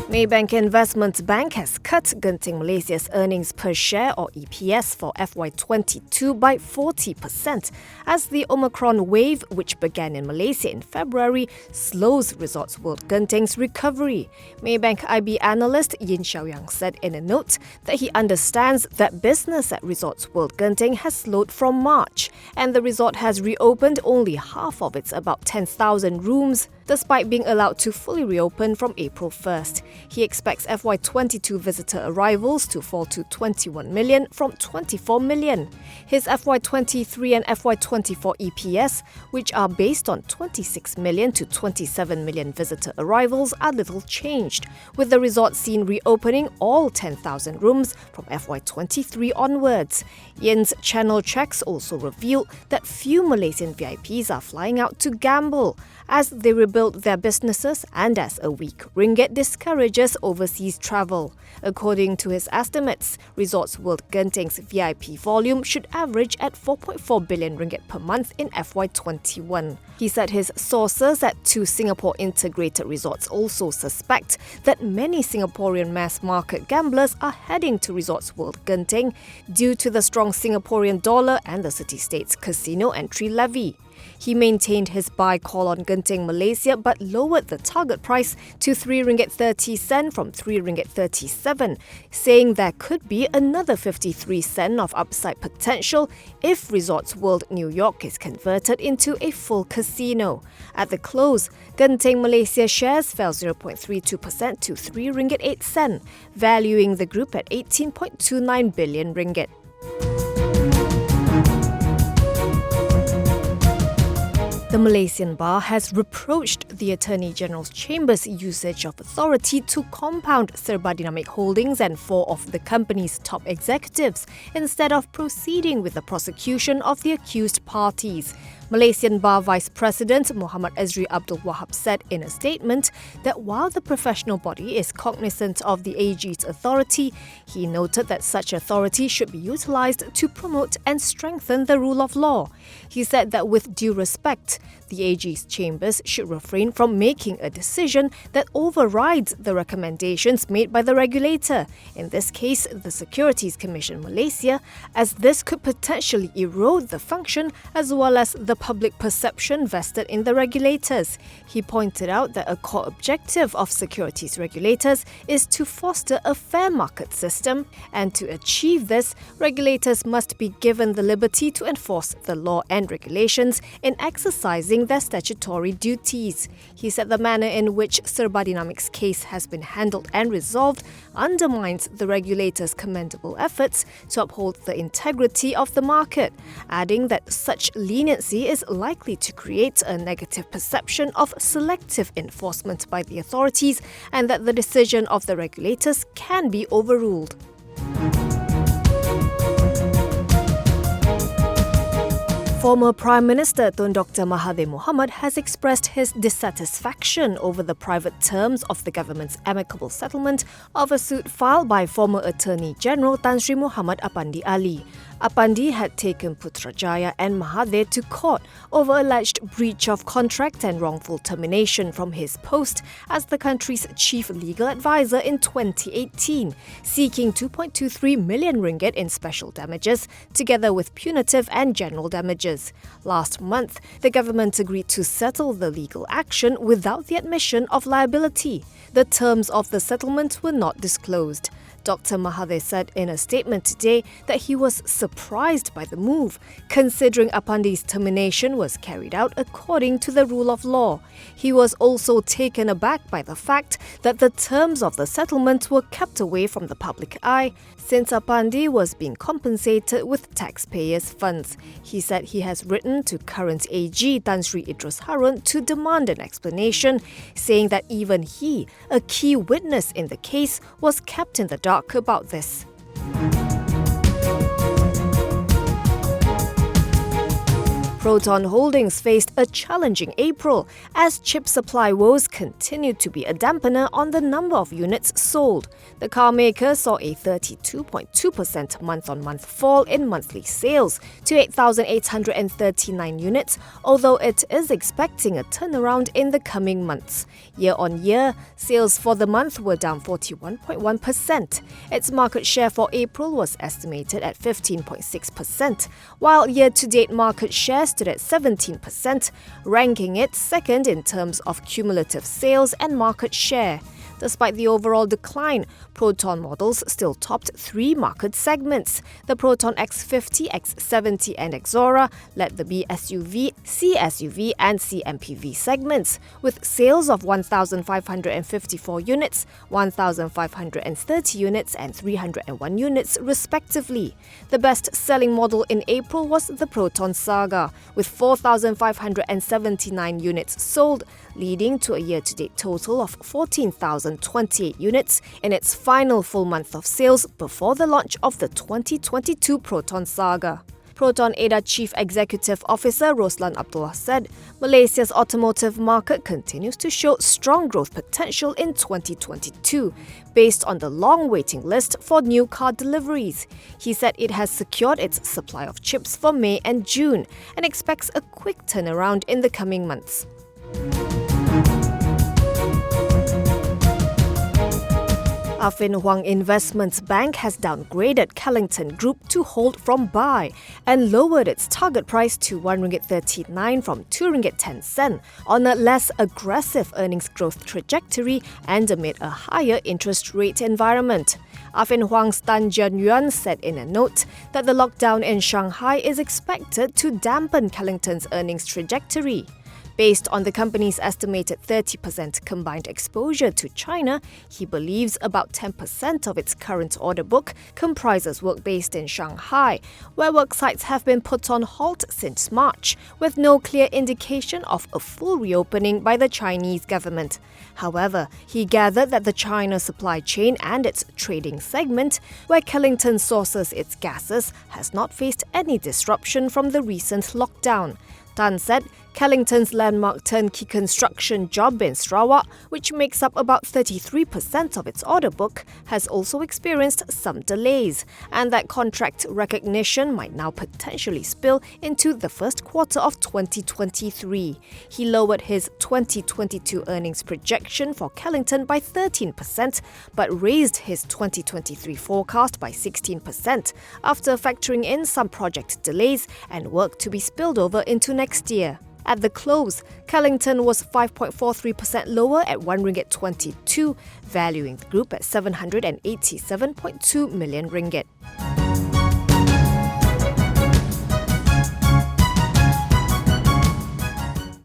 Maybank Investment Bank has cut Genting Malaysia's earnings per share or EPS for FY22 by 40% as the Omicron wave, which began in Malaysia in February, slows Resorts World Genting's recovery. Maybank IB analyst Yin Xiaoyang said in a note that he understands that business at Resorts World Genting has slowed from March and the resort has reopened only half of its about 10,000 rooms, despite being allowed to fully reopen from April 1st. He expects FY22 visitor arrivals to fall to 21 million from 24 million. His FY23 and FY24 EPS, which are based on 26 million to 27 million visitor arrivals, are little changed, with the resort seen reopening all 10,000 rooms from FY23 onwards. Yin's channel checks also revealed that few Malaysian VIPs are flying out to gamble as they rebuild their businesses and as a weak ringgit discourages overseas travel. According to his estimates, Resorts World Genting's VIP volume should average at 4.4 billion ringgit per month in FY21. He said his sources at two Singapore integrated resorts also suspect that many Singaporean mass market gamblers are heading to Resorts World Genting due to the strong Singaporean dollar and the city-state's casino entry levy. He maintained his buy call on Genting Malaysia but lowered the target price to RM3.30 from RM3.37, saying there could be another 53 cents of upside potential if Resorts World New York is converted into a full casino. At the close, Genting Malaysia shares fell 0.32% to RM3.08, valuing the group at 18.29 billion ringgit. The Malaysian Bar has reproached the Attorney General's Chamber's usage of authority to compound Serba Dinamik Holdings and four of the company's top executives instead of proceeding with the prosecution of the accused parties. Malaysian Bar Vice President Muhammad Azri Abdul Wahab said in a statement that while the professional body is cognizant of the AG's authority, he noted that such authority should be utilised to promote and strengthen the rule of law. He said that with due respect, the AG's chambers should refrain from making a decision that overrides the recommendations made by the regulator, in this case the Securities Commission Malaysia, as this could potentially erode the function as well as the public perception vested in the regulators. He pointed out that a core objective of securities regulators is to foster a fair market system, and to achieve this, regulators must be given the liberty to enforce the law and regulations in exercising their statutory duties. He said the manner in which Serba Dinamik's case has been handled and resolved undermines the regulator's commendable efforts to uphold the integrity of the market, adding that such leniency is likely to create a negative perception of selective enforcement by the authorities and that the decision of the regulators can be overruled. Former Prime Minister Tun Dr. Mahathir Mohamad has expressed his dissatisfaction over the private terms of the government's amicable settlement of a suit filed by former Attorney General Tan Sri Muhammad Apandi Ali. Apandi had taken Putrajaya and Mahathir to court over alleged breach of contract and wrongful termination from his post as the country's chief legal advisor in 2018, seeking 2.23 million ringgit in special damages, together with punitive and general damages. Last month, the government agreed to settle the legal action without the admission of liability. The terms of the settlement were not disclosed. Dr. Mahathir said in a statement today that he was surprised by the move, considering Apandi's termination was carried out according to the rule of law. He was also taken aback by the fact that the terms of the settlement were kept away from the public eye, since Apandi was being compensated with taxpayers' funds. He said he has written to current AG Tan Sri Idrus Harun to demand an explanation, saying that even he, a key witness in the case, was kept in the dark about this. Proton Holdings faced a challenging April as chip supply woes continued to be a dampener on the number of units sold. The car maker saw a 32.2% month-on-month fall in monthly sales to 8,839 units, although it is expecting a turnaround in the coming months. Year-on-year, sales for the month were down 41.1%. Its market share for April was estimated at 15.6%, while year-to-date market share stood at 17%, ranking it second in terms of cumulative sales and market share. Despite the overall decline, Proton models still topped three market segments. The Proton X50, X70 and Xora led the B SUV, C SUV and C MPV segments, with sales of 1,554 units, 1,530 units and 301 units respectively. The best-selling model in April was the Proton Saga, with 4,579 units sold, leading to a year-to-date total of 14,028 units in its final full month of sales before the launch of the 2022 Proton Saga. Proton ADA Chief Executive Officer Roslan Abdullah said, Malaysia's automotive market continues to show strong growth potential in 2022, based on the long waiting list for new car deliveries. He said it has secured its supply of chips for May and June and expects a quick turnaround in the coming months. AFFIN HWANG Investment Bank has downgraded KELINGTON Group to hold from buy and lowered its target price to RM1.39 from RM2.10 on a less aggressive earnings growth trajectory and amid a higher interest rate environment. AFFIN HWANG's Tan Jian Yuan said in a note that the lockdown in Shanghai is expected to dampen KELINGTON's earnings trajectory. Based on the company's estimated 30% combined exposure to China, he believes about 10% of its current order book comprises work based in Shanghai, where work sites have been put on halt since March, with no clear indication of a full reopening by the Chinese government. However, he gathered that the China supply chain and its trading segment, where KELINGTON sources its gases, has not faced any disruption from the recent lockdown. Tan said KELINGTON's landmark turnkey construction job in Sarawak, which makes up about 33% of its order book, has also experienced some delays, and that contract recognition might now potentially spill into the first quarter of 2023. He lowered his 2022 earnings projection for KELINGTON by 13%, but raised his 2023 forecast by 16% after factoring in some project delays and work to be spilled over into next year. At the close, KELINGTON was 5.43% lower at RM1.22, valuing the group at RM787.2 million.